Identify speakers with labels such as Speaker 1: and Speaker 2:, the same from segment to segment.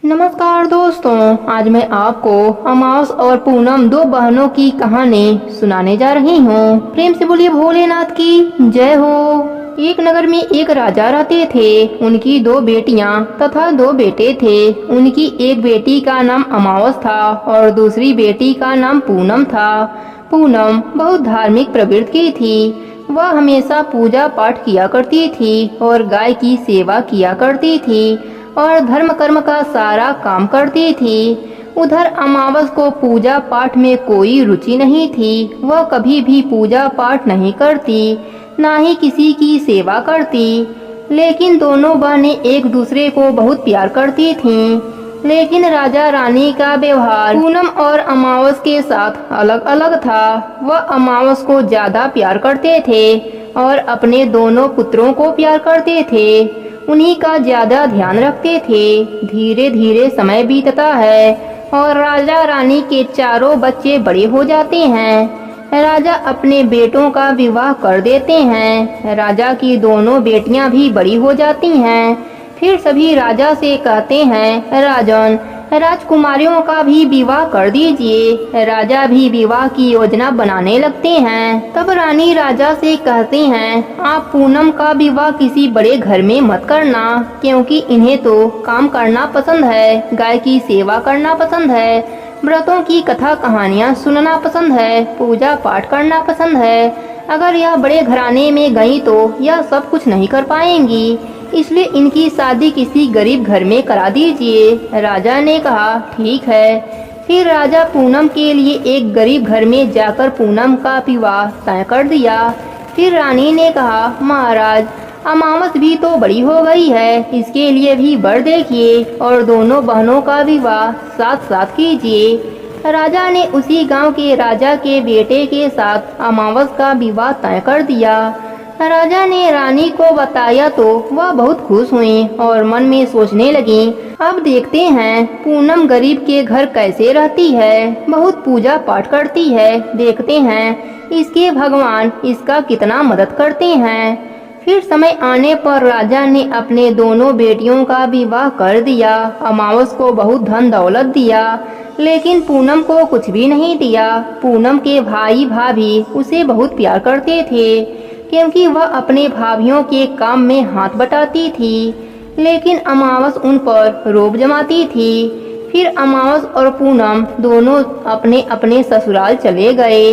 Speaker 1: नमस्कार दोस्तों, आज मैं आपको अमावस और पूनम दो बहनों की कहानी सुनाने जा रही हूँ। प्रेम से बोलिए भोलेनाथ की जय हो। एक नगर में एक राजा रहते थे। उनकी दो बेटियां तथा दो बेटे थे। उनकी एक बेटी का नाम अमावस था और दूसरी बेटी का नाम पूनम था। पूनम बहुत धार्मिक प्रवृत्ति की थी। वह हमेशा पूजा पाठ किया करती थी और गाय की सेवा किया करती थी और धर्म कर्म का सारा काम करती थी। उधर अमावस को पूजा पाठ में कोई रुचि नहीं थी। वह कभी भी पूजा पाठ नहीं करती, ना ही किसी की सेवा करती। लेकिन दोनों बहनें एक दूसरे को बहुत प्यार करती थीं। लेकिन राजा रानी का व्यवहार पूनम और अमावस के साथ अलग अलग था। वह अमावस को ज्यादा प्यार करते थे और अपने दोनों पुत्रों को प्यार करते थे। उन्हीं का ज्यादा ध्यान रखते थे। धीरे धीरे समय बीतता है और राजा रानी के चारों बच्चे बड़े हो जाते हैं। राजा अपने बेटों का विवाह कर देते हैं। राजा की दोनों बेटियां भी बड़ी हो जाती हैं। फिर सभी राजा से कहते हैं, राजन, राजकुमारियों का भी विवाह कर दीजिए। राजा भी विवाह की योजना बनाने लगते हैं। तब रानी राजा से कहते हैं, आप पूनम का विवाह किसी बड़े घर में मत करना, क्योंकि इन्हें तो काम करना पसंद है, गाय की सेवा करना पसंद है, व्रतों की कथा कहानियाँ सुनना पसंद है, पूजा पाठ करना पसंद है। अगर यह बड़े घराने में गई तो यह सब कुछ नहीं कर पाएंगी, इसलिए इनकी शादी किसी गरीब घर में करा दीजिए। राजा ने कहा, ठीक है। फिर राजा पूनम के लिए एक गरीब घर में जाकर पूनम का विवाह तय कर दिया। फिर रानी ने कहा, महाराज, अमावस भी तो बड़ी हो गई है, इसके लिए भी वर देखिए और दोनों बहनों का विवाह साथ साथ कीजिए। राजा ने उसी गांव के राजा के बेटे के साथ अमावस का विवाह तय कर दिया। राजा ने रानी को बताया तो वह बहुत खुश हुई और मन में सोचने लगी, अब देखते हैं पूनम गरीब के घर कैसे रहती है, बहुत पूजा पाठ करती है, देखते हैं इसके भगवान इसका कितना मदद करते हैं। फिर समय आने पर राजा ने अपने दोनों बेटियों का विवाह कर दिया। अमावस को बहुत धन दौलत दिया, लेकिन पूनम को कुछ भी नहीं दिया। पूनम के भाई भाभी उसे बहुत प्यार करते थे, क्योंकि वह अपने भाभियों के काम में हाथ बटाती थी। लेकिन अमावस उन पर रोब जमाती थी। फिर अमावस और पूनम दोनों अपने अपने ससुराल चले गए।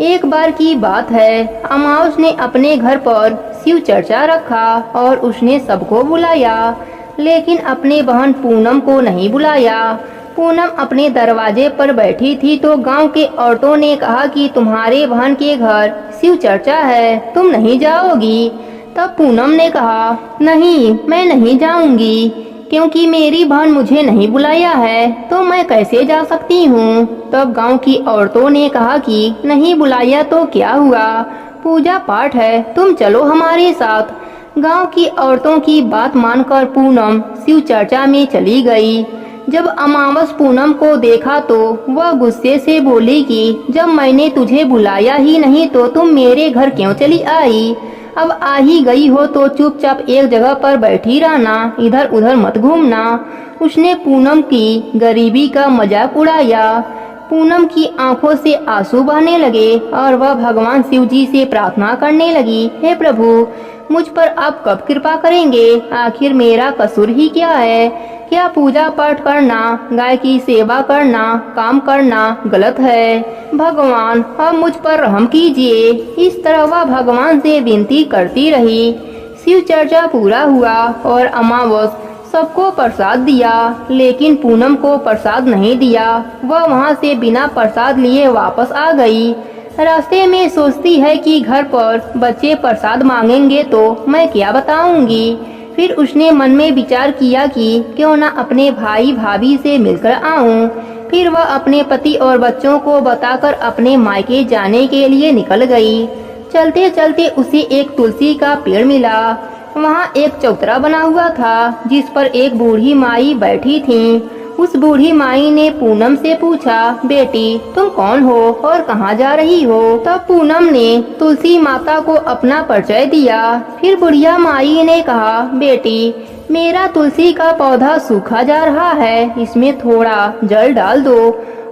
Speaker 1: एक बार की बात है, अमावस ने अपने घर पर शिव चर्चा रखा और उसने सबको बुलाया, लेकिन अपने बहन पूनम को नहीं बुलाया। पूनम अपने दरवाजे पर बैठी थी तो गांव के औरतों ने कहा कि तुम्हारे बहन के घर शिव चर्चा है, तुम नहीं जाओगी। तब पूनम ने कहा, नहीं, मैं नहीं जाऊंगी, क्योंकि मेरी बहन मुझे नहीं बुलाया है, तो मैं कैसे जा सकती हूँ। तब गांव की औरतों ने कहा कि नहीं बुलाया तो क्या हुआ, पूजा पाठ है, तुम चलो हमारे साथ। गांव की औरतों की बात मानकर पूनम शिव चर्चा में चली गई। जब अमावस पूनम को देखा तो वह गुस्से से बोली कि जब मैंने तुझे बुलाया ही नहीं तो तुम मेरे घर क्यों चली आई। अब आ ही गई हो तो चुपचाप एक जगह पर बैठी रहना, इधर उधर मत घूमना। उसने पूनम की गरीबी का मजाक उड़ाया। पूनम की आंखों से आंसू बहने लगे और वह भगवान शिव जी से प्रार्थना करने लगी, हे प्रभु, मुझ पर आप कब कृपा करेंगे। आखिर मेरा कसूर ही क्या है। क्या पूजा पाठ करना, गाय की सेवा करना, काम करना गलत है। भगवान, अब मुझ पर रहम कीजिए। इस तरह वह भगवान से विनती करती रही। शिव चर्चा पूरा हुआ और अमावस सबको प्रसाद दिया, लेकिन पूनम को प्रसाद नहीं दिया। वह वहाँ से बिना प्रसाद लिए वापस आ गई। रास्ते में सोचती है कि घर पर बच्चे प्रसाद मांगेंगे तो मैं क्या बताऊंगी। फिर उसने मन में विचार किया कि क्यों न अपने भाई भाभी से मिलकर आऊं। फिर वह अपने पति और बच्चों को बताकर अपने मायके जाने के लिए निकल गई। चलते चलते उसे एक तुलसी का पेड़ मिला। वहाँ एक चौतरा बना हुआ था, जिस पर एक बूढ़ी माई बैठी थी। उस बूढ़ी माई ने पूनम से पूछा, बेटी, तुम कौन हो और कहाँ जा रही हो। तब पूनम ने तुलसी माता को अपना परिचय दिया। फिर बुढ़िया माई ने कहा, बेटी, मेरा तुलसी का पौधा सूखा जा रहा है, इसमें थोड़ा जल डाल दो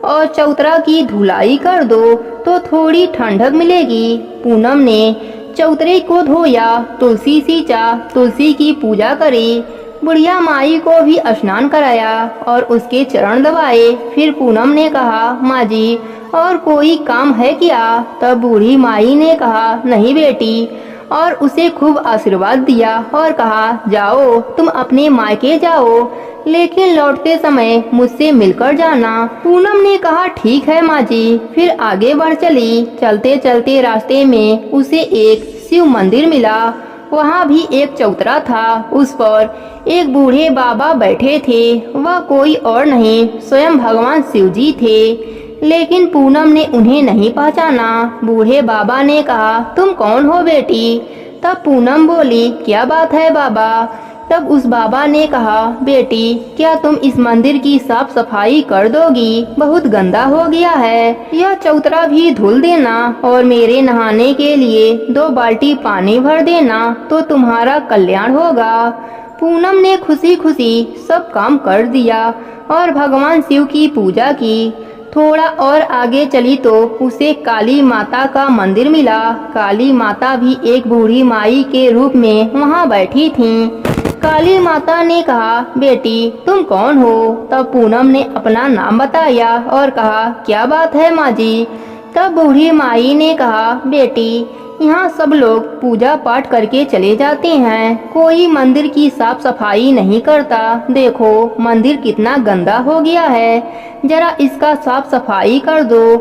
Speaker 1: और चौतरा की धुलाई कर दो तो थोड़ी ठंडक मिलेगी। पूनम ने चौतरे को धोया, तुलसी सींचा, तुलसी की पूजा करी, बुढ़िया माई को भी स्नान कराया और उसके चरण दबाए। फिर पूनम ने कहा, माँ जी और कोई काम है क्या? तब बूढ़ी माई ने कहा, नहीं बेटी, और उसे खूब आशीर्वाद दिया और कहा, जाओ तुम अपने मायके जाओ, लेकिन लौटते समय मुझसे मिलकर जाना। पूनम ने कहा, ठीक है माँ जी। फिर आगे बढ़ चली। चलते चलते रास्ते में उसे एक शिव मंदिर मिला। वहाँ भी एक चौतरा था, उस पर एक बूढ़े बाबा बैठे थे। वह कोई और नहीं, स्वयं भगवान शिव जी थे, लेकिन पूनम ने उन्हें नहीं पहचाना। बूढ़े बाबा ने कहा, तुम कौन हो बेटी? तब पूनम बोली, क्या बात है बाबा? तब उस बाबा ने कहा, बेटी क्या तुम इस मंदिर की साफ सफाई कर दोगी? बहुत गंदा हो गया है, यह चौतरा भी धुल देना और मेरे नहाने के लिए 2 बाल्टी पानी भर देना तो तुम्हारा कल्याण होगा। पूनम ने खुशी खुशी सब काम कर दिया और भगवान शिव की पूजा की। थोड़ा और आगे चली तो उसे काली माता का मंदिर मिला। काली माता भी एक बूढ़ी माई के रूप में वहाँ बैठी थीं। काली माता ने कहा, बेटी तुम कौन हो? तब पूनम ने अपना नाम बताया और कहा, क्या बात है माँ जी? तब बूढ़ी माई ने कहा, बेटी यहाँ सब लोग पूजा पाठ करके चले जाते हैं, कोई मंदिर की साफ सफाई नहीं करता। देखो मंदिर कितना गंदा हो गया है, जरा इसका साफ सफाई कर दो।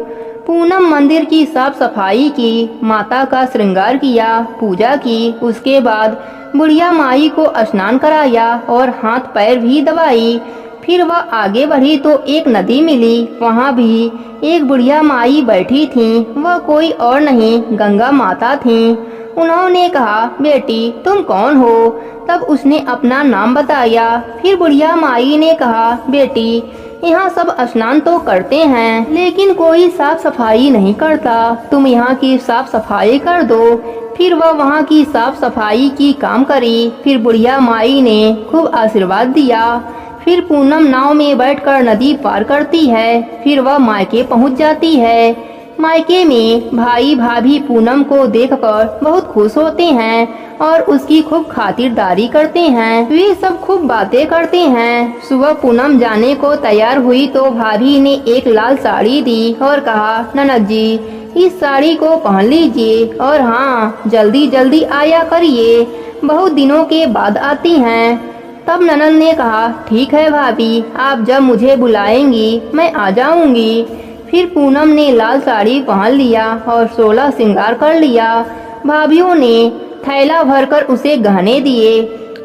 Speaker 1: पूनम मंदिर की साफ सफाई की, माता का श्रृंगार किया, पूजा की। उसके बाद बुढ़िया माई को स्नान कराया और हाथ पैर भी दबाई। फिर वह आगे बढ़ी तो एक नदी मिली। वहाँ भी एक बुढ़िया माई बैठी थी। वह कोई और नहीं, गंगा माता थी। उन्होंने कहा, बेटी तुम कौन हो? तब उसने अपना नाम बताया। फिर बुढ़िया माई ने कहा, बेटी यहाँ सब स्नान तो करते हैं, लेकिन कोई साफ सफाई नहीं करता, तुम यहाँ की साफ सफाई कर दो। फिर वह वहाँ की साफ सफाई की काम करी। फिर बुढ़िया माई ने खूब आशीर्वाद दिया। फिर पूनम नाव में बैठकर नदी पार करती है। फिर वह मायके पहुँच जाती है। मायके में भाई भाभी पूनम को देखकर बहुत खुश होते हैं और उसकी खूब खातिरदारी करते हैं। वे सब खूब बातें करते हैं। सुबह पूनम जाने को तैयार हुई तो भाभी ने एक लाल साड़ी दी और कहा, ननद जी इस साड़ी को पहन लीजिए और हाँ जल्दी जल्दी आया करिए, बहुत दिनों के बाद आती हैं। तब ननद ने कहा, ठीक है भाभी, आप जब मुझे बुलाएंगी मैं आ जाऊंगी। फिर पूनम ने लाल साड़ी पहन लिया और 16 श्रृंगार कर लिया। भाभीियों ने थैला भरकर उसे गहने दिए।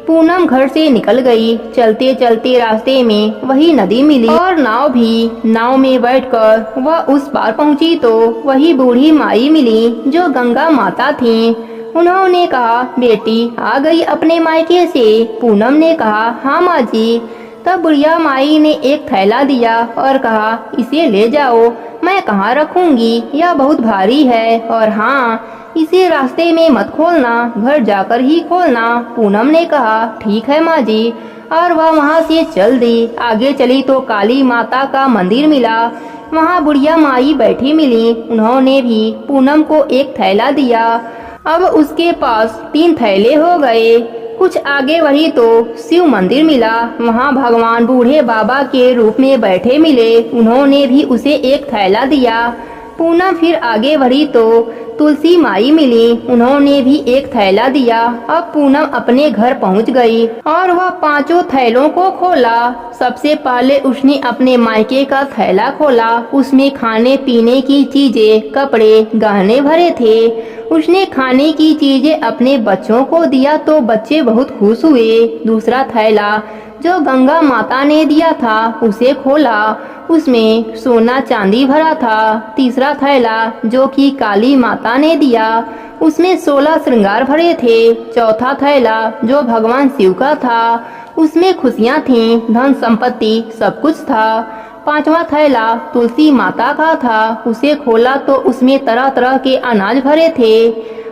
Speaker 1: पूनम घर से निकल गई। चलते चलते रास्ते में वही नदी मिली और नाव भी। नाव में बैठकर वह उस पार पहुंची तो वही बूढ़ी माई मिली जो गंगा माता थी। उन्होंने कहा, बेटी आ गई अपने मायके से? पूनम ने कहा, हाँ माँ जी। तब बुढ़िया माई ने एक थैला दिया और कहा, इसे ले जाओ, मैं कहाँ रखूंगी, यह बहुत भारी है, और हाँ इसे रास्ते में मत खोलना, घर जाकर ही खोलना। पूनम ने कहा, ठीक है माँ जी, और वह वहाँ से चल दी। आगे चली तो काली माता का मंदिर मिला। वहाँ बुढ़िया माई बैठी मिली। उन्होंने भी पूनम को एक थैला दिया। अब उसके पास 3 थैले हो गए। कुछ आगे बढ़ी तो शिव मंदिर मिला। वहाँ भगवान बूढ़े बाबा के रूप में बैठे मिले। उन्होंने भी उसे एक थैला दिया। पूनम फिर आगे बढ़ी तो तुलसी माई मिली। उन्होंने भी एक थैला दिया। अब पूनम अपने घर पहुंच गई और वह 5 थैलों को खोला। सबसे पहले उसने अपने मायके का थैला खोला। उसमें खाने पीने की चीजें, कपड़े, गहने भरे थे। उसने खाने की चीजें अपने बच्चों को दिया तो बच्चे बहुत खुश हुए। दूसरा थैला जो गंगा माता ने दिया था उसे खोला। उसमें सोना चांदी भरा था। तीसरा थैला जो कि काली माता ने दिया उसमें 16 श्रृंगार भरे थे। चौथा थैला जो भगवान शिव का था उसमें खुशियाँ थीं, धन संपत्ति सब कुछ था। 5वां थैला तुलसी माता का था। उसे खोला तो उसमें तरह तरह के अनाज भरे थे।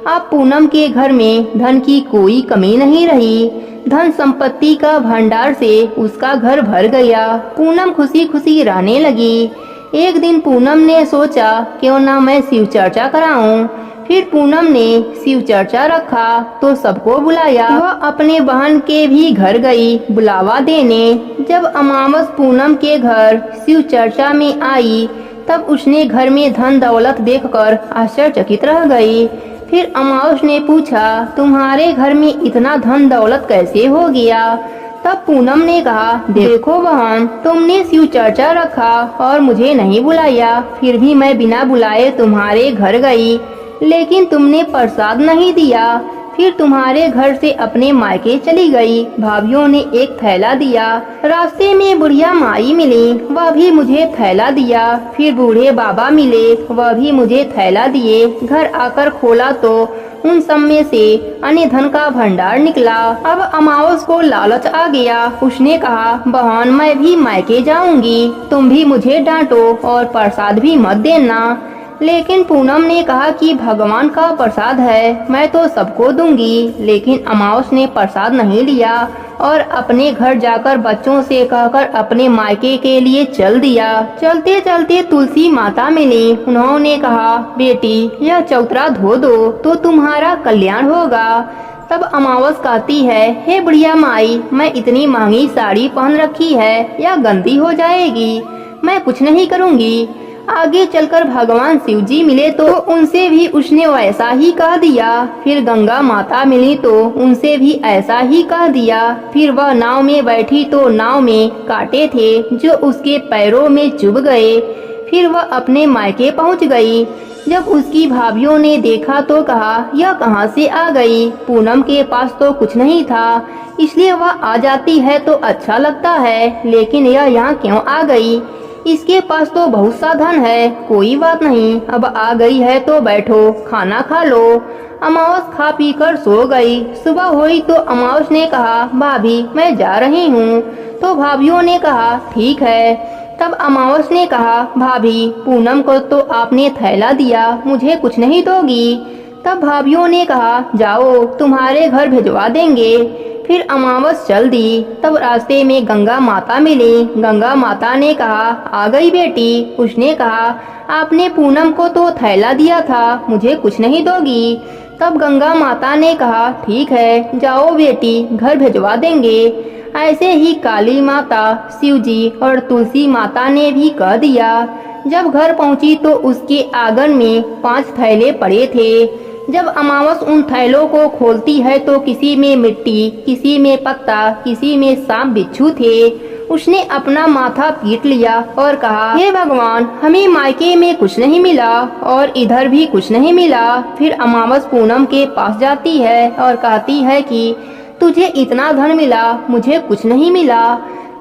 Speaker 1: अब पूनम के घर में धन की कोई कमी नहीं रही। धन संपत्ति का भंडार से उसका घर भर गया। पूनम खुशी खुशी रहने लगी। एक दिन पूनम ने सोचा क्यों ना मैं शिव चर्चा कराऊं। फिर पूनम ने शिव चर्चा रखा तो सबको बुलाया। वह अपने बहन के भी घर गई बुलावा देने। जब अमावस पूनम के घर शिव चर्चा में आई तब उसने घर में धन दौलत देखकर आश्चर्यचकित रह गई। फिर अमावस ने पूछा, तुम्हारे घर में इतना धन दौलत कैसे हो गया? तब पूनम ने कहा, देखो बहन, तुमने शिव चर्चा रखा और मुझे नहीं बुलाया, फिर भी मैं बिना बुलाए तुम्हारे घर गई, लेकिन तुमने प्रसाद नहीं दिया। फिर तुम्हारे घर से अपने मायके चली गई। भाभीियों ने एक थैला दिया। रास्ते में बुढ़िया माई मिली, वह भी मुझे थैला दिया। फिर बूढ़े बाबा मिले, वह भी मुझे थैला दिए। घर आकर खोला तो उन सब में से अन्य धन का भंडार निकला। अब अमावस को लालच आ गया। उसने कहा, बहन मैं भी मायके जाऊंगी, तुम भी मुझे डांटो और प्रसाद भी मत देना। लेकिन पूनम ने कहा कि भगवान का प्रसाद है, मैं तो सबको दूंगी। लेकिन अमावस ने प्रसाद नहीं लिया और अपने घर जाकर बच्चों से कहकर अपने मायके के लिए चल दिया। चलते चलते तुलसी माता मिली। उन्होंने कहा, बेटी यह चौतरा धो दो तो तुम्हारा कल्याण होगा। तब अमावस कहती है, हे बुढ़िया माई, मैं इतनी महंगी साड़ी पहन रखी है, यह गंदी हो जाएगी, मैं कुछ नहीं करूँगी। आगे चलकर भगवान शिव जी मिले तो उनसे भी उसने वैसा ही कह दिया। फिर गंगा माता मिली तो उनसे भी ऐसा ही कह दिया। फिर वह नाव में बैठी तो नाव में कांटे थे जो उसके पैरों में चुभ गए। फिर वह अपने मायके पहुंच गई। जब उसकी भाभीियों ने देखा तो कहा, यह कहां से आ गई? पूनम के पास तो कुछ नहीं था, इसलिए वह आ जाती है तो अच्छा लगता है, लेकिन यह यहाँ क्यों आ गई? इसके पास तो बहुत सा धन है। कोई बात नहीं, अब आ गई है तो बैठो, खाना खा लो। अमावस खा पी कर सो गई। सुबह हुई तो अमावस ने कहा, भाभी मैं जा रही हूँ। तो भाभीियों ने कहा, ठीक है। तब अमावस ने कहा, भाभी पूनम को तो आपने थैला दिया, मुझे कुछ नहीं दोगी? तब भाभीियों ने कहा, जाओ तुम्हारे घर भिजवा देंगे। फिर अमावस चल दी। तब रास्ते में गंगा माता मिली। गंगा माता ने कहा, आ गई बेटी। उसने कहा, आपने पूनम को तो थैला दिया था, मुझे कुछ नहीं दोगी? तब गंगा माता ने कहा, ठीक है, जाओ बेटी, घर भिजवा देंगे। ऐसे ही काली माता, शिव जी और तुलसी माता ने भी कह दिया। जब घर पहुंची तो उसके आंगन में 5 थैले पड़े थे। जब अमावस उन थैलों को खोलती है तो किसी में मिट्टी, किसी में पत्ता, किसी में सांप बिच्छू थे। उसने अपना माथा पीट लिया और कहा, हे भगवान, हमें मायके में कुछ नहीं मिला और इधर भी कुछ नहीं मिला। फिर अमावस पूनम के पास जाती है और कहती है कि तुझे इतना धन मिला, मुझे कुछ नहीं मिला।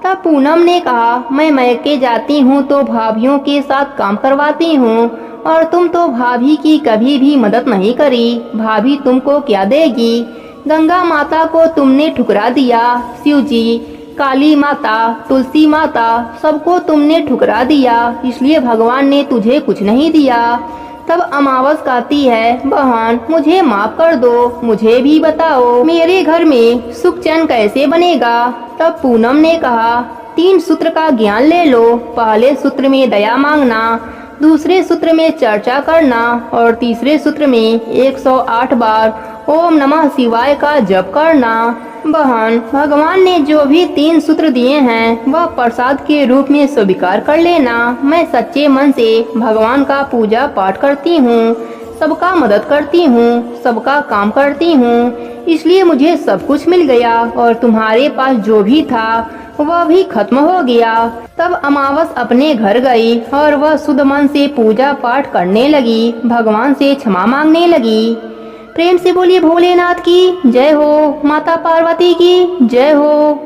Speaker 1: तब पूनम ने कहा, मैं मायके जाती हूँ तो भाभीियों के साथ काम करवाती हूँ और तुम तो भाभी की कभी भी मदद नहीं करी। भाभी तुमको क्या देगी? गंगा माता को तुमने ठुकरा दिया। शिव जी, काली माता, तुलसी माता, सबको तुमने ठुकरा दिया, इसलिए भगवान ने तुझे कुछ नहीं दिया। तब अमावस कहती है, बहन मुझे माफ कर दो, मुझे भी बताओ मेरे घर में सुख चैन कैसे बनेगा? तब पूनम ने कहा, 3 सूत्र का ज्ञान ले लो। पहले सूत्र में दया मांगना, दूसरे सूत्र में चर्चा करना और तीसरे सूत्र में 108 बार ओम नमः शिवाय का जप करना। बहन, भगवान ने जो भी 3 सूत्र दिए हैं वह प्रसाद के रूप में स्वीकार कर लेना। मैं सच्चे मन से भगवान का पूजा पाठ करती हूँ, सबका मदद करती हूँ, सबका काम करती हूँ, इसलिए मुझे सब कुछ मिल गया और तुम्हारे पास जो भी था वह भी खत्म हो गया। तब अमावस अपने घर गई और वह शुद्ध मन से पूजा पाठ करने लगी, भगवान से क्षमा मांगने लगी। प्रेम से बोलिए भोलेनाथ की जय हो, माता पार्वती की जय हो।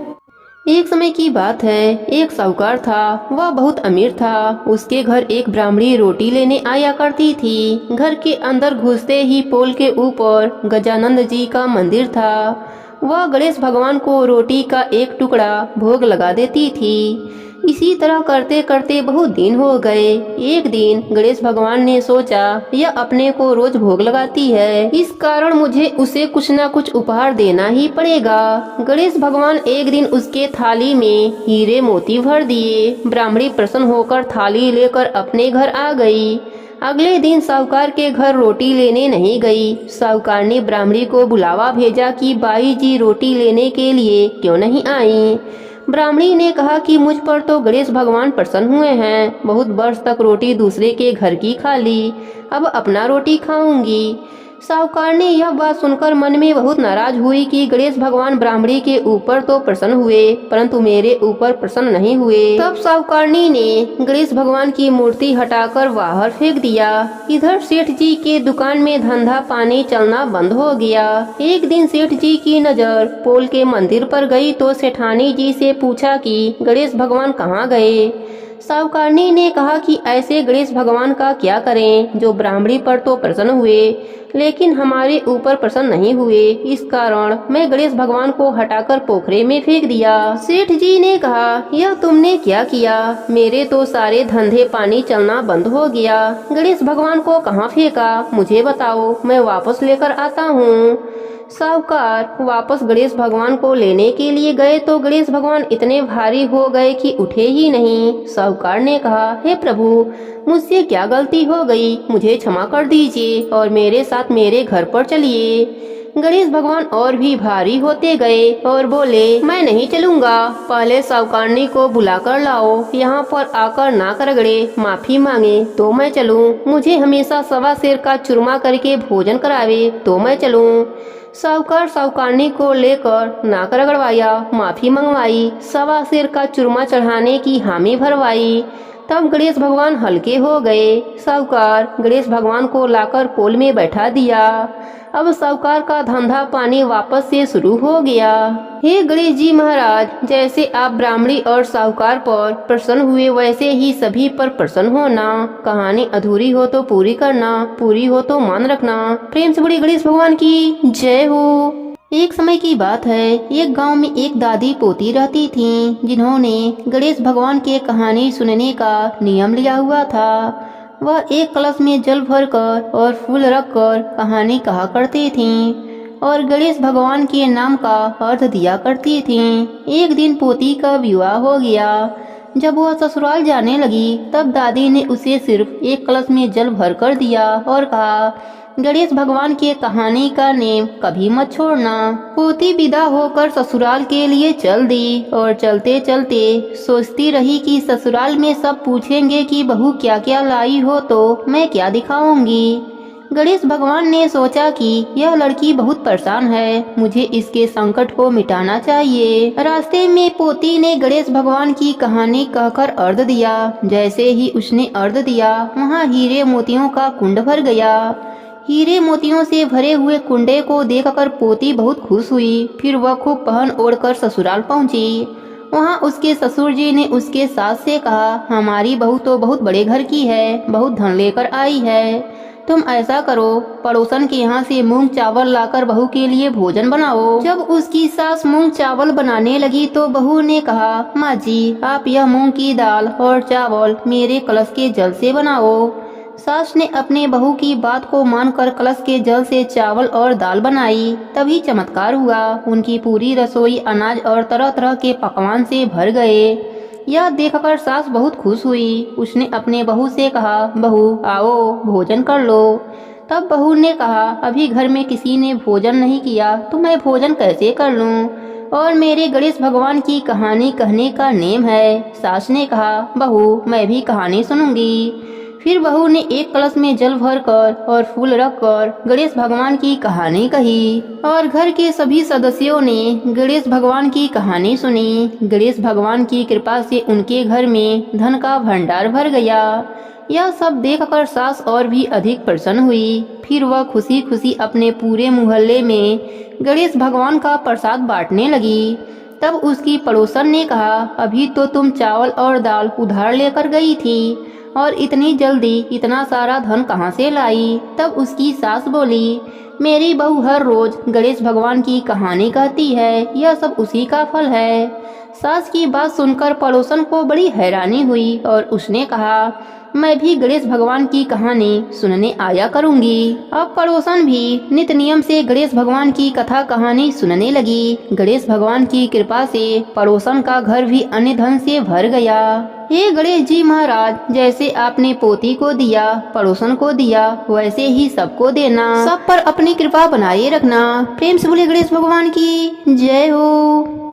Speaker 1: एक समय की बात है, एक साहूकार था, वह बहुत अमीर था। उसके घर एक ब्राह्मणी रोटी लेने आया करती थी। घर के अंदर घुसते ही पोल के ऊपर गजानंद जी का मंदिर था। वह गणेश भगवान को रोटी का एक टुकड़ा भोग लगा देती थी। इसी तरह करते करते बहुत दिन हो गए। एक दिन गणेश भगवान ने सोचा यह अपने को रोज भोग लगाती है, इस कारण मुझे उसे कुछ न कुछ उपहार देना ही पड़ेगा। गणेश भगवान एक दिन उसके थाली में हीरे मोती भर दिए। ब्राह्मणी प्रसन्न होकर थाली लेकर अपने घर आ गई। अगले दिन साहूकार के घर रोटी लेने नहीं गई। साहूकार ने ब्राह्मणी को बुलावा भेजा कि बाई जी रोटी लेने के लिए क्यों नहीं आई। ब्राह्मणी ने कहा कि मुझ पर तो गणेश भगवान प्रसन्न हुए हैं, बहुत वर्ष तक रोटी दूसरे के घर की खा ली, अब अपना रोटी खाऊंगी। साहूकार ने यह बात सुनकर मन में बहुत नाराज हुई कि गणेश भगवान ब्राह्मणी के ऊपर तो प्रसन्न हुए परंतु मेरे ऊपर प्रसन्न नहीं हुए। तब साहूकारनी ने गणेश भगवान की मूर्ति हटाकर बाहर फेंक दिया। इधर सेठ जी के दुकान में धंधा पानी चलना बंद हो गया। एक दिन सेठ जी की नजर पोल के मंदिर पर गई तो सेठानी जी से पूछा कि गणेश भगवान कहाँ गए। साहूकारनी ने कहा कि ऐसे गणेश भगवान का क्या करें जो ब्राह्मणी पर तो प्रसन्न हुए लेकिन हमारे ऊपर प्रसन्न नहीं हुए, इस कारण मैं गणेश भगवान को हटाकर पोखरे में फेंक दिया। सेठ जी ने कहा यह तुमने क्या किया, मेरे तो सारे धंधे पानी चलना बंद हो गया। गणेश भगवान को कहाँ फेंका मुझे बताओ, मैं वापस लेकर आता हूँ। साहूकार वापस गणेश भगवान को लेने के लिए गए तो गणेश भगवान इतने भारी हो गए कि उठे ही नहीं। साहूकार ने कहा हे प्रभु, मुझसे क्या गलती हो गई, मुझे क्षमा कर दीजिए और मेरे साथ मेरे घर पर चलिए। गणेश भगवान और भी भारी होते गए और बोले मैं नहीं चलूंगा, पहले साहूकारनी को बुलाकर लाओ, यहाँ पर आकर नाक रगड़े माफी मांगे तो मैं चलूं, मुझे हमेशा सवा शेर का चूरमा करके भोजन करावे तो मैं चलूं। साहूकार साहूकारनी को लेकर नाक रगड़वाया, माफी मंगवाई, सवा शेर का चूरमा चढ़ाने की हामी भरवाई। तब गणेश भगवान हल्के हो गए। साहूकार गणेश भगवान को लाकर पोल में बैठा दिया। अब साहूकार का धंधा पानी वापस से शुरू हो गया। हे गणेश जी महाराज, जैसे आप ब्राह्मणी और साहूकार पर प्रसन्न हुए वैसे ही सभी पर प्रसन्न होना। कहानी अधूरी हो तो पूरी करना, पूरी हो तो मान रखना। प्रेम से बड़ी गणेश भगवान की जय हो। एक समय की बात है, एक गांव में एक दादी पोती रहती थीं, जिन्होंने गणेश भगवान के कहानी सुनने का नियम लिया हुआ था। वह एक कलश में जल भरकर और फूल रखकर कहानी कहा करती थीं और गणेश भगवान के नाम का अर्थ दिया करती थीं। एक दिन पोती का विवाह हो गया। जब वह ससुराल जाने लगी तब दादी ने उसे सिर्फ एक कलश में जल भर कर दिया और कहा गणेश भगवान के कहानी का नेम कभी मत छोड़ना। पोती विदा होकर ससुराल के लिए चल दी और चलते चलते सोचती रही कि ससुराल में सब पूछेंगे कि बहू क्या क्या लाई हो तो मैं क्या दिखाऊंगी। गणेश भगवान ने सोचा कि यह लड़की बहुत परेशान है, मुझे इसके संकट को मिटाना चाहिए। रास्ते में पोती ने गणेश भगवान की कहानी कहकर अर्घ दिया। जैसे ही उसने अर्घ दिया वहाँ हीरे मोतियों का कुंड भर गया। हीरे मोतियों से भरे हुए कुंडे को देखकर पोती बहुत खुश हुई। फिर वह खूब पहन ओढ़कर ससुराल पहुंची। वहां उसके ससुर जी ने उसके सास से कहा हमारी बहू तो बहुत बड़े घर की है, बहुत धन लेकर आई है, तुम ऐसा करो पड़ोसन के यहाँ से मूंग चावल लाकर बहू के लिए भोजन बनाओ। जब उसकी सास मूंग चावल बनाने लगी तो बहू ने कहा माँ जी, आप यह मूंग की दाल और चावल मेरे कलश के जल से बनाओ। सास ने अपने बहू की बात को मानकर कलश के जल से चावल और दाल बनाई। तभी चमत्कार हुआ, उनकी पूरी रसोई अनाज और तरह तरह के पकवान से भर गए। यह देखकर सास बहुत खुश हुई। उसने अपने बहू से कहा बहू आओ भोजन कर लो। तब बहू ने कहा अभी घर में किसी ने भोजन नहीं किया तो मैं भोजन कैसे कर लूं, और मेरे गणेश भगवान की कहानी कहने का नेम है। सास ने कहा बहू मैं भी कहानी सुनूंगी। फिर बहू ने एक कलश में जल भरकर और फूल रखकर गणेश भगवान की कहानी कही और घर के सभी सदस्यों ने गणेश भगवान की कहानी सुनी। गणेश भगवान की कृपा से उनके घर में धन का भंडार भर गया। यह सब देखकर सास और भी अधिक प्रसन्न हुई। फिर वह खुशी खुशी अपने पूरे मोहल्ले में गणेश भगवान का प्रसाद बांटने लगी। तब उसकी पड़ोसन ने कहा अभी तो तुम चावल और दाल उधार लेकर गई थी और इतनी जल्दी इतना सारा धन कहाँ से लाई। तब उसकी सास बोली मेरी बहू हर रोज गणेश भगवान की कहानी कहती है, यह सब उसी का फल है। सास की बात सुनकर पड़ोसन को बड़ी हैरानी हुई और उसने कहा, मैं भी गणेश भगवान की कहानी सुनने आया करूंगी। अब पड़ोसन भी नित नियम से गणेश भगवान की कथा कहानी सुनने लगी। गणेश भगवान की कृपा से पड़ोसन का घर भी अन्य धन से भर गया। हे गणेश जी महाराज, जैसे आपने पोती को दिया, पड़ोसन को दिया, वैसे ही सबको देना। सब पर अपनी कृपा बनाए रखना। प्रेम से बोले गणेश भगवान की जय हो।